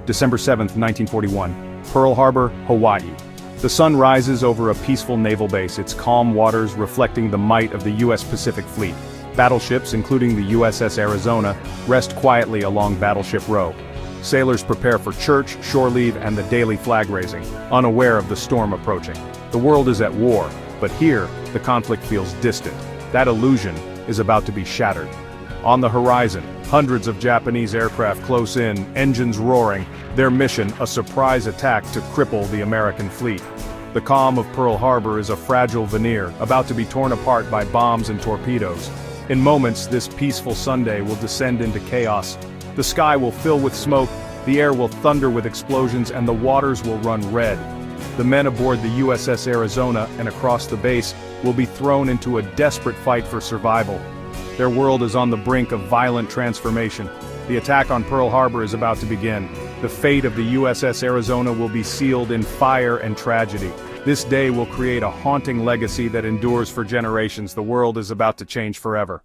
December 7, 1941. Pearl Harbor, Hawaii. The sun rises over a peaceful naval base, its calm waters reflecting the might of the U.S. Pacific Fleet. Battleships, including the USS Arizona, rest quietly along Battleship Row. Sailors prepare for church, shore leave, and the daily flag raising, unaware of the storm approaching. The world is at war, but here, the conflict feels distant. That illusion is about to be shattered. On the horizon, hundreds of Japanese aircraft close in, engines roaring, their mission a surprise attack to cripple the American fleet. The calm of Pearl Harbor is a fragile veneer, about to be torn apart by bombs and torpedoes. In moments, this peaceful Sunday will descend into chaos. The sky will fill with smoke, the air will thunder with explosions, and the waters will run red. The men aboard the USS Arizona and across the base will be thrown into a desperate fight for survival. Their world is on the brink of violent transformation. The attack on Pearl Harbor is about to begin. The fate of the USS Arizona will be sealed in fire and tragedy. This day will create a haunting legacy that endures for generations. The world is about to change forever.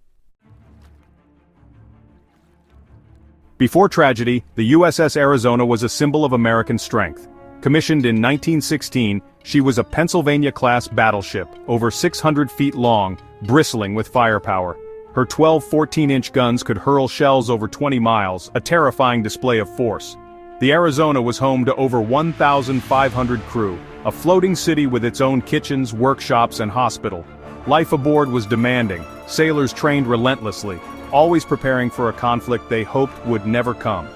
Before tragedy, the USS Arizona was a symbol of American strength. Commissioned in 1916, she was a Pennsylvania-class battleship, over 600 feet long, bristling with firepower. Her 12 14-inch guns could hurl shells over 20 miles, a terrifying display of force. The Arizona was home to over 1,500 crew, a floating city with its own kitchens, workshops, and hospital. Life aboard was demanding, sailors trained relentlessly, always preparing for a conflict they hoped would never come.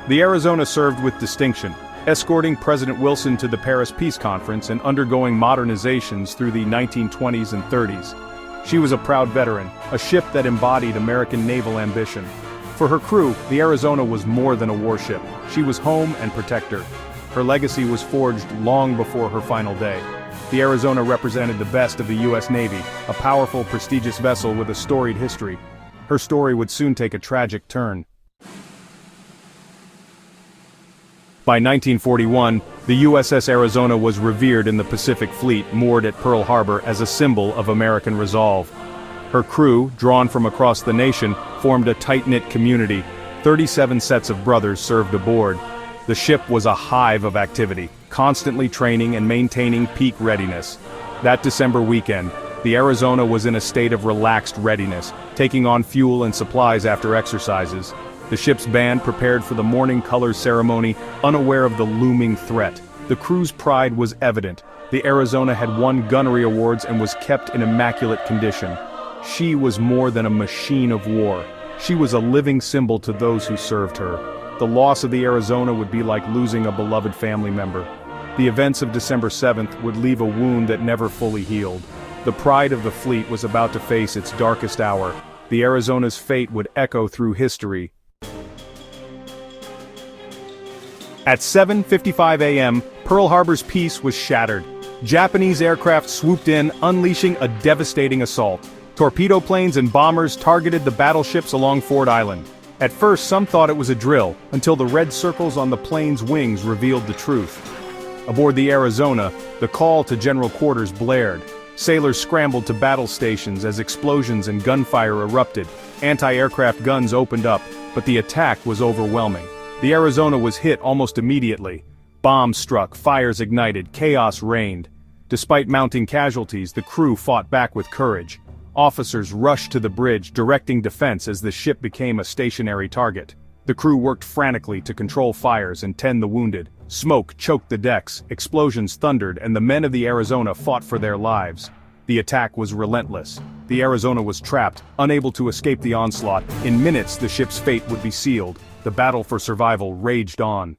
The Arizona served with distinction, escorting President Wilson to the Paris Peace Conference and undergoing modernizations through the 1920s and 30s. She was a proud veteran, a ship that embodied American naval ambition. For her crew, the Arizona was more than a warship. She was home and protector. Her legacy was forged long before her final day. The Arizona represented the best of the U.S. Navy, a powerful, prestigious vessel with a storied history. Her story would soon take a tragic turn. By 1941, the USS Arizona was revered in the Pacific Fleet, moored at Pearl Harbor as a symbol of American resolve. Her crew, drawn from across the nation, formed a tight-knit community. 37 sets of brothers served aboard. The ship was a hive of activity, constantly training and maintaining peak readiness. That December weekend, the Arizona was in a state of relaxed readiness, taking on fuel and supplies after exercises. The ship's band prepared for the morning colors ceremony, unaware of the looming threat. The crew's pride was evident. The Arizona had won gunnery awards and was kept in immaculate condition. She was more than a machine of war. She was a living symbol to those who served her. The loss of the Arizona would be like losing a beloved family member. The events of December 7th would leave a wound that never fully healed. The pride of the fleet was about to face its darkest hour. The Arizona's fate would echo through history. At 7:55 a.m., Pearl Harbor's peace was shattered. Japanese aircraft swooped in, unleashing a devastating assault. Torpedo planes and bombers targeted the battleships along Ford Island. At first, some thought it was a drill, until the red circles on the plane's wings revealed the truth. Aboard the Arizona, the call to general quarters blared. Sailors scrambled to battle stations as explosions and gunfire erupted. Anti-aircraft guns opened up, but the attack was overwhelming. The Arizona was hit almost immediately. Bombs struck, fires ignited, chaos reigned. Despite mounting casualties, the crew fought back with courage. Officers rushed to the bridge, directing defense as the ship became a stationary target. The crew worked frantically to control fires and tend the wounded. Smoke choked the decks, explosions thundered, and the men of the Arizona fought for their lives. The attack was relentless. The Arizona was trapped, unable to escape the onslaught. In minutes, the ship's fate would be sealed. The battle for survival raged on.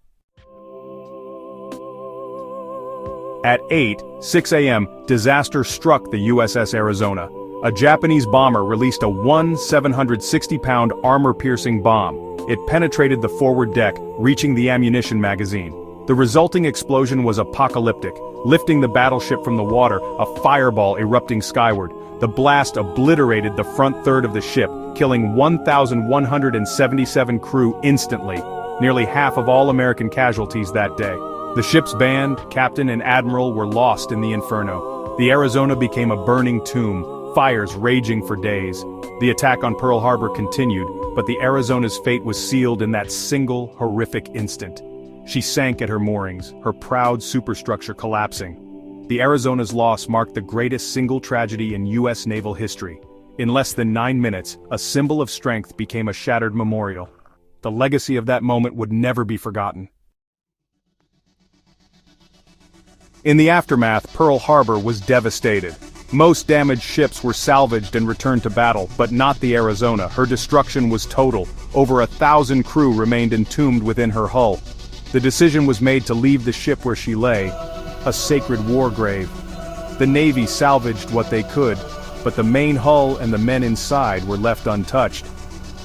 At 8:06 a.m., disaster struck the USS Arizona. A Japanese bomber released a 760-pound armor-piercing bomb. It penetrated the forward deck, reaching the ammunition magazine. The resulting explosion was apocalyptic, lifting the battleship from the water, a fireball erupting skyward. The blast obliterated the front third of the ship, killing 1,177 crew instantly, nearly half of all American casualties that day. The ship's band, captain and admiral were lost in the inferno. The Arizona became a burning tomb, fires raging for days. The attack on Pearl Harbor continued, but the Arizona's fate was sealed in that single horrific instant. She sank at her moorings, her proud superstructure collapsing. The Arizona's loss marked the greatest single tragedy in U.S. naval history. In less than 9 minutes, a symbol of strength became a shattered memorial. The legacy of that moment would never be forgotten. In the aftermath, Pearl Harbor was devastated. Most damaged ships were salvaged and returned to battle, but not the Arizona. Her destruction was total. Over 1,000 crew remained entombed within her hull. The decision was made to leave the ship where she lay, a sacred war grave. The Navy salvaged what they could, but the main hull and the men inside were left untouched.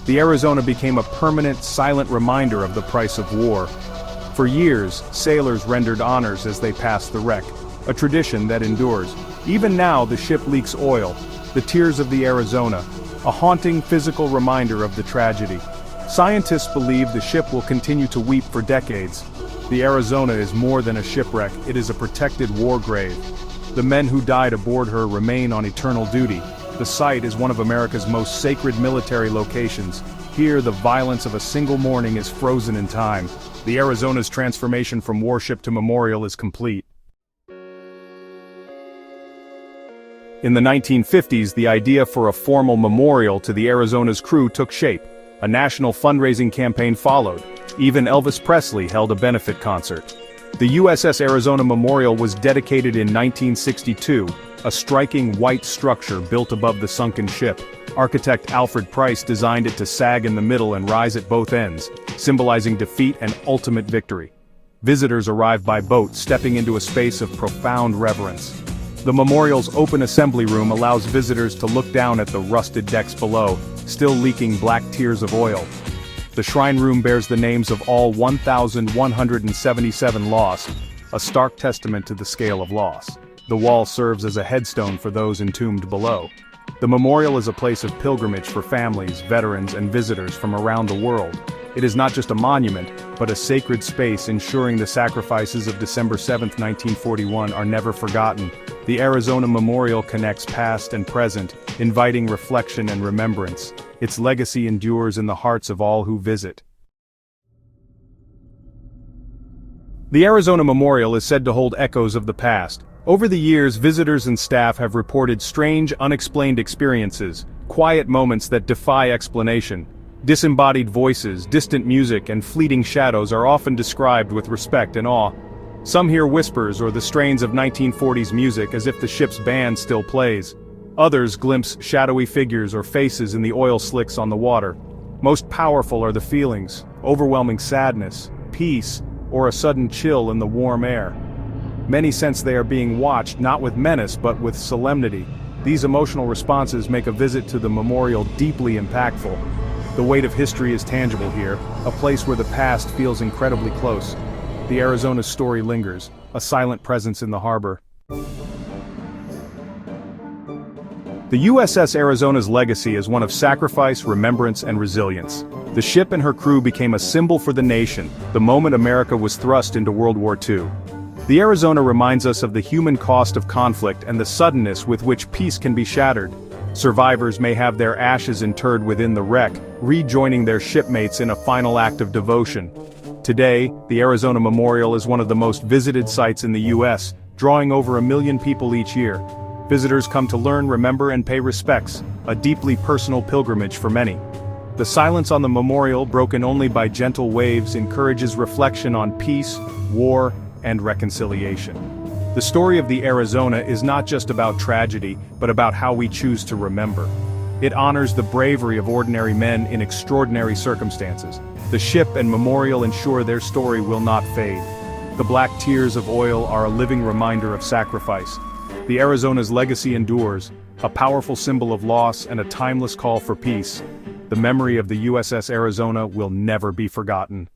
The Arizona became a permanent, silent reminder of the price of war. For years, sailors rendered honors as they passed the wreck, a tradition that endures. Even now, the ship leaks oil, the tears of the Arizona, a haunting physical reminder of the tragedy. Scientists believe the ship will continue to weep for decades. The Arizona is more than a shipwreck, it is a protected war grave. The men who died aboard her remain on eternal duty. The site is one of America's most sacred military locations. Here, the violence of a single morning is frozen in time. The Arizona's transformation from warship to memorial is complete. In the 1950s, the idea for a formal memorial to the Arizona's crew took shape. A national fundraising campaign followed. Even Elvis Presley held a benefit concert. The USS Arizona Memorial was dedicated in 1962, a striking white structure built above the sunken ship. Architect Alfred Price designed it to sag in the middle and rise at both ends, symbolizing defeat and ultimate victory. Visitors arrive by boat, stepping into a space of profound reverence. The memorial's open assembly room allows visitors to look down at the rusted decks below, still leaking black tears of oil. The shrine room bears the names of all 1,177 lost, a stark testament to the scale of loss. The wall serves as a headstone for those entombed below. The memorial is a place of pilgrimage for families, veterans, and visitors from around the world. It is not just a monument, but a sacred space ensuring the sacrifices of December 7, 1941 are never forgotten. The Arizona Memorial connects past and present, inviting reflection and remembrance. Its legacy endures in the hearts of all who visit. The Arizona Memorial is said to hold echoes of the past. Over the years, visitors and staff have reported strange, unexplained experiences, quiet moments that defy explanation. Disembodied voices, distant music, and fleeting shadows are often described with respect and awe. Some hear whispers or the strains of 1940s music as if the ship's band still plays. Others glimpse shadowy figures or faces in the oil slicks on the water. Most powerful are the feelings, overwhelming sadness, peace, or a sudden chill in the warm air. Many sense they are being watched not with menace but with solemnity. These emotional responses make a visit to the memorial deeply impactful. The weight of history is tangible here, a place where the past feels incredibly close. The Arizona's story lingers, a silent presence in the harbor. The USS Arizona's legacy is one of sacrifice, remembrance, and resilience. The ship and her crew became a symbol for the nation, the moment America was thrust into World War II. The Arizona reminds us of the human cost of conflict and the suddenness with which peace can be shattered. Survivors may have their ashes interred within the wreck, rejoining their shipmates in a final act of devotion. Today, the Arizona Memorial is one of the most visited sites in the U.S., drawing over 1 million people each year. Visitors come to learn, remember, and pay respects, a deeply personal pilgrimage for many. The silence on the memorial, broken only by gentle waves, encourages reflection on peace, war, and reconciliation. The story of the Arizona is not just about tragedy, but about how we choose to remember. It honors the bravery of ordinary men in extraordinary circumstances. The ship and memorial ensure their story will not fade. The black tears of oil are a living reminder of sacrifice. The Arizona's legacy endures, a powerful symbol of loss and a timeless call for peace. The memory of the USS Arizona will never be forgotten.